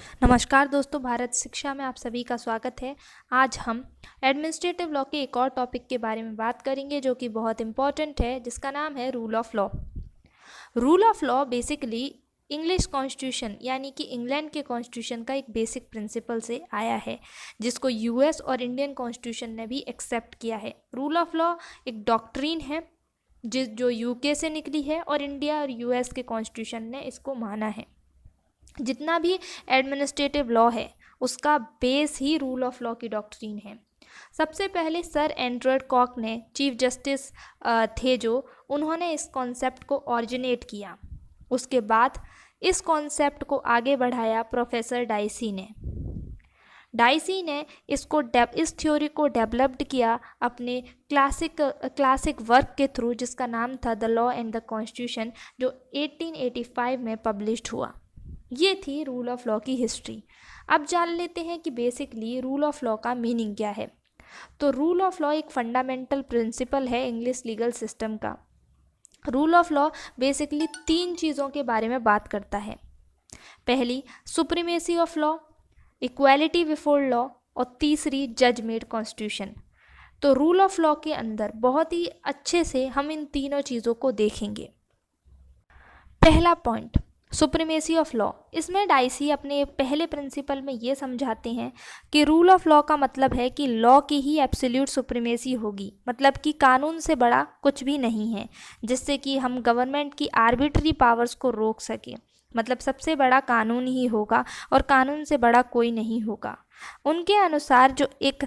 नमस्कार दोस्तों, भारत शिक्षा में आप सभी का स्वागत है। आज हम एडमिनिस्ट्रेटिव लॉ के एक और टॉपिक के बारे में बात करेंगे जो कि बहुत इम्पॉर्टेंट है, जिसका नाम है rule of law. Rule of law basically English constitution यानी कि इंग्लैंड के कॉन्स्टिट्यूशन का एक बेसिक प्रिंसिपल से आया है, जिसको यूएस और इंडियन कॉन्स्टिट्यूशन ने भी एक्सेप्ट किया है। रूल ऑफ लॉ एक डॉक्ट्रिन है जो यूके से निकली है और इंडिया और यूएस के कॉन्स्टिट्यूशन ने इसको माना है। जितना भी एडमिनिस्ट्रेटिव लॉ है उसका base he rule of law की डॉक्ट्रिन है। सबसे पहले सर एंड्रॉयड कॉक ने, चीफ जस्टिस थे जो, उन्होंने इस कॉन्सेप्ट को ऑरिजिनेट किया। उसके बाद इस कॉन्सेप्ट को आगे बढ़ाया प्रोफेसर डाइसी ने। इस थ्योरी को डेवलप्ड किया अपने क्लासिक वर्क के थ्रू, जिसका नाम था the law and the constitution, जो 1885 में पब्लिश्ड हुआ। ये थी रूल ऑफ लॉ की हिस्ट्री। अब जान लेते हैं कि बेसिकली रूल ऑफ लॉ का मीनिंग क्या है। तो रूल ऑफ लॉ एक फंडामेंटल प्रिंसिपल है इंग्लिश लीगल सिस्टम का। रूल ऑफ लॉ बेसिकली 3 चीज़ों के बारे में बात करता है। पहली, supremacy of law, equality before law, और तीसरी, जज मेड कॉन्स्टिट्यूशन। तो रूल ऑफ लॉ के अंदर बहुत ही अच्छे से हम इन तीनों चीज़ों को देखेंगे। पहला पॉइंट, सुप्रीमेसी ऑफ लॉ। इसमें डाइसी अपने पहले प्रिंसिपल में ये समझाते हैं कि रूल ऑफ लॉ का मतलब है कि लॉ की ही एब्सोल्यूट सुप्रीमेसी होगी, मतलब कि कानून से बड़ा कुछ भी नहीं है, जिससे कि हम गवर्नमेंट की आर्बिट्री पावर्स को रोक सकें। मतलब सबसे बड़ा कानून ही होगा और कानून से बड़ा कोई नहीं होगा। उनके अनुसार जो एक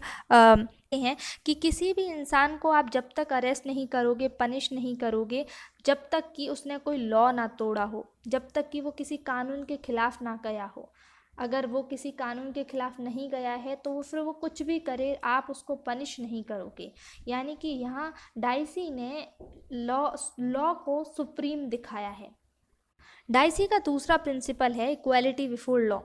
हैं कि किसी भी इंसान को आप जब तक अरेस्ट नहीं करोगे, पनिश नहीं करोगे, जब तक कि उसने कोई लॉ ना तोड़ा हो, जब तक कि वो किसी कानून के खिलाफ ना गया हो। अगर वो किसी कानून के खिलाफ नहीं गया है तो फिर वो कुछ भी करे, आप उसको पनिश नहीं करोगे। यानी कि यहाँ डाइसी ने लॉ को सुप्रीम दिखाया है। डाइसी का दूसरा प्रिंसिपल है इक्वालिटी बिफोर लॉ।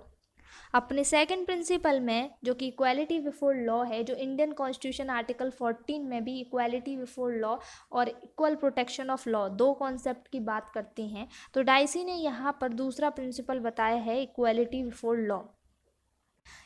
अपने सेकंड प्रिंसिपल में, जो कि इक्वालिटी बिफोर लॉ है, जो इंडियन कॉन्स्टिट्यूशन आर्टिकल 14 में भी इक्वालिटी बिफोर लॉ और equal protection of law, 2 concept की बात करते हैं, तो डाइसी ने यहाँ पर दूसरा प्रिंसिपल बताया है इक्वालिटी बिफोर लॉ।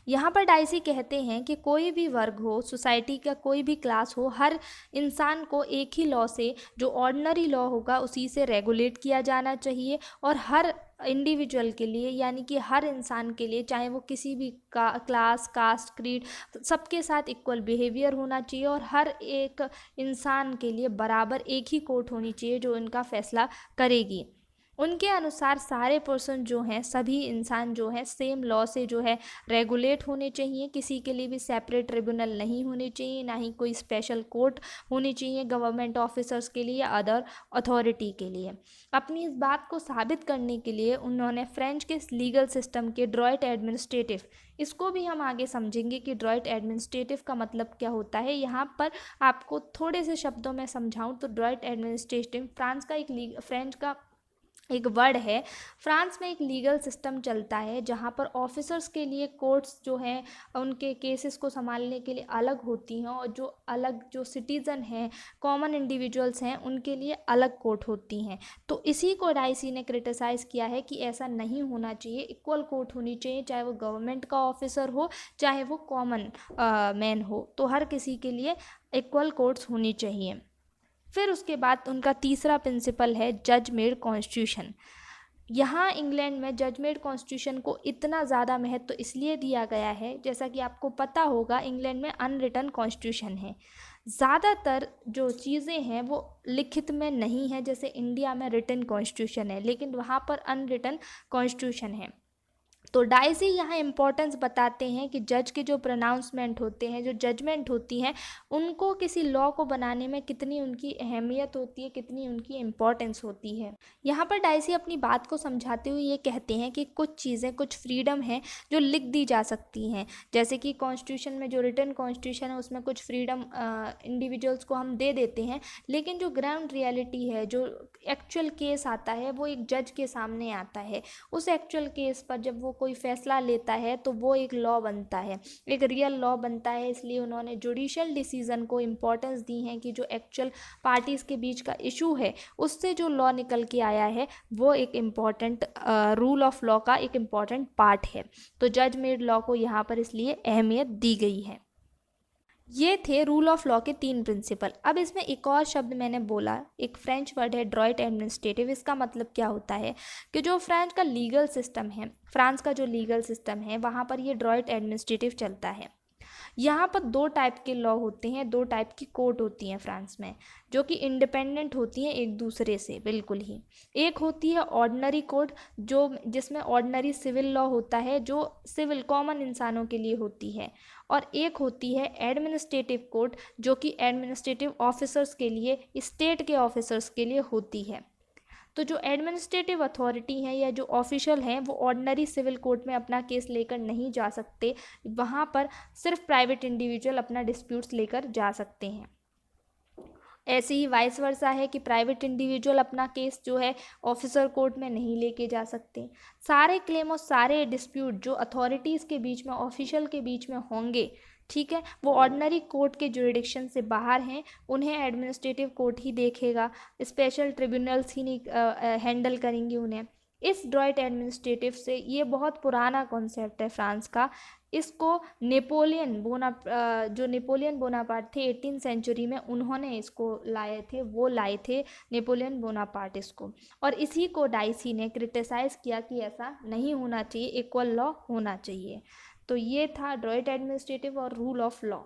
यहाँ पर डाइसी कहते हैं कि कोई भी वर्ग हो, सोसाइटी का कोई भी क्लास हो, हर इंसान को एक ही लॉ से, जो ऑर्डिनरी लॉ होगा उसी से रेगुलेट किया जाना चाहिए, और हर इंडिविजुअल के लिए यानी कि हर इंसान के लिए, चाहे वो किसी भी क्लास, कास्ट, क्रीड, सबके साथ इक्वल बिहेवियर होना चाहिए, और हर एक इंसान के लिए बराबर एक ही कोर्ट होनी चाहिए जो इनका फैसला करेगी। उनके अनुसार सारे पर्सन जो हैं, सभी इंसान जो हैं, सेम लॉ से जो है रेगुलेट होने चाहिए। किसी के लिए भी सेपरेट ट्रिब्यूनल नहीं होने चाहिए, ना ही कोई स्पेशल कोर्ट होनी चाहिए गवर्नमेंट ऑफिसर्स के लिए या अदर अथॉरिटी के लिए। अपनी इस बात को साबित करने के लिए उन्होंने फ्रेंच के लीगल सिस्टम के ड्रॉइट एडमिनिस्ट्रेटिव, इसको भी हम आगे समझेंगे कि ड्रॉइट एडमिनिस्ट्रेटिव का मतलब क्या होता है। यहाँ पर आपको थोड़े से शब्दों में समझाऊँ तो ड्रॉइट एडमिनिस्ट्रेटिव फ्रेंच का एक वर्ड है। फ्रांस में एक लीगल सिस्टम चलता है जहाँ पर ऑफिसर्स के लिए कोर्ट्स जो हैं उनके केसेस को संभालने के लिए अलग होती हैं, और जो सिटीज़न हैं, कॉमन इंडिविजुअल्स हैं, उनके लिए अलग कोर्ट होती हैं। तो इसी को डाइसी ने क्रिटिसाइज़ किया है कि ऐसा नहीं होना चाहिए, इक्वल कोर्ट होनी चाहिए, चाहे वो गवर्नमेंट का ऑफिसर हो, चाहे वो कॉमन मैन हो, तो हर किसी के लिए इक्वल कोर्ट्स होनी चाहिए। फिर उसके बाद उनका तीसरा प्रिंसिपल है जज मेड कॉन्स्टिट्यूशन। यहाँ इंग्लैंड में जज मेड कॉन्स्टिट्यूशन को इतना ज़्यादा महत्व तो इसलिए दिया गया है, जैसा कि आपको पता होगा इंग्लैंड में अनरिटन कॉन्स्टिट्यूशन है। ज़्यादातर जो चीज़ें हैं वो लिखित में नहीं है, जैसे इंडिया में रिटन कॉन्स्टिट्यूशन है, लेकिन वहाँ पर अनरिटन कॉन्स्टिट्यूशन है। तो डाइसी यहाँ इम्पोर्टेंस बताते हैं कि जज के जो प्रोनाउंसमेंट होते हैं, जो जजमेंट होती हैं, उनको किसी लॉ को बनाने में कितनी उनकी अहमियत होती है, कितनी उनकी इम्पोर्टेंस होती है। यहाँ पर डाइसी अपनी बात को समझाते हुए ये कहते हैं कि कुछ चीज़ें, कुछ फ्रीडम है जो लिख दी जा सकती हैं, जैसे कि कॉन्स्टिट्यूशन में जो रिटन कॉन्स्टिट्यूशन है उसमें कुछ फ्रीडम इंडिविजुअल्स को हम दे देते हैं, लेकिन जो ग्राउंड रियलिटी है, जो एक्चुअल केस आता है, वो एक जज के सामने आता है। उस एक्चुअल केस पर जब वो कोई फैसला लेता है तो वो एक लॉ बनता है, एक रियल लॉ बनता है। इसलिए उन्होंने जुडिशल डिसीजन को इम्पोर्टेंस दी है कि जो एक्चुअल पार्टीज़ के बीच का इशू है उससे जो लॉ निकल के आया है वो एक इम्पॉर्टेंट रूल ऑफ लॉ का एक इम्पॉर्टेंट पार्ट है। तो जज मेड लॉ को यहाँ पर इसलिए अहमियत दी गई है। ये थे रूल ऑफ लॉ के 3 प्रिंसिपल। अब इसमें एक और शब्द मैंने बोला, एक फ्रेंच वर्ड है ड्रॉइट एडमिनिस्ट्रेटिव। इसका मतलब क्या होता है कि जो फ्रांस का लीगल सिस्टम है, फ्रांस का जो लीगल सिस्टम है वहाँ पर ये ड्रॉइट एडमिनिस्ट्रेटिव चलता है। यहाँ पर 2 टाइप के लॉ होते हैं, 2 टाइप की कोर्ट होती हैं फ्रांस में, जो कि इंडिपेंडेंट होती हैं एक दूसरे से बिल्कुल ही। एक होती है ऑर्डिनरी कोर्ट, जो जिसमें ऑर्डिनरी सिविल लॉ होता है, जो सिविल कॉमन इंसानों के लिए होती है। और एक होती है एडमिनिस्ट्रेटिव कोर्ट, जो कि एडमिनिस्ट्रेटिव ऑफिसर्स के लिए, स्टेट के ऑफिसर्स के लिए होती है। तो जो एडमिनिस्ट्रेटिव अथॉरिटी हैं या जो ऑफिशियल हैं वो ऑर्डिनरी सिविल कोर्ट में अपना केस लेकर नहीं जा सकते, वहाँ पर सिर्फ प्राइवेट इंडिविजुअल अपना डिस्प्यूट्स लेकर जा सकते हैं। ऐसे ही वाइस वर्सा है कि प्राइवेट इंडिविजुअल अपना केस जो है ऑफिसर कोर्ट में नहीं लेके जा सकते। सारे क्लेम और सारे डिस्प्यूट जो अथॉरिटीज़ के बीच में, ऑफिशियल के बीच में होंगे, ठीक है, वो ऑर्डिनरी कोर्ट के जुरिडिक्शन से बाहर हैं, उन्हें एडमिनिस्ट्रेटिव कोर्ट ही देखेगा, स्पेशल ट्रिब्यूनल्स ही नहीं हैंडल करेंगी उन्हें। इस ड्रॉइट एडमिनिस्ट्रेटिव से, ये बहुत पुराना कॉन्सेप्ट है फ्रांस का। इसको जो नेपोलियन बोनापार्ट थे 18th सेंचुरी में, उन्होंने इसको लाए थे नेपोलियन बोनापार्ट इसको। और इसी को डाइसी ने क्रिटिसाइज़ किया कि ऐसा नहीं होना चाहिए, इक्वल लॉ होना चाहिए। तो ये था ड्रॉइट एडमिनिस्ट्रेटिव और रूल ऑफ लॉ।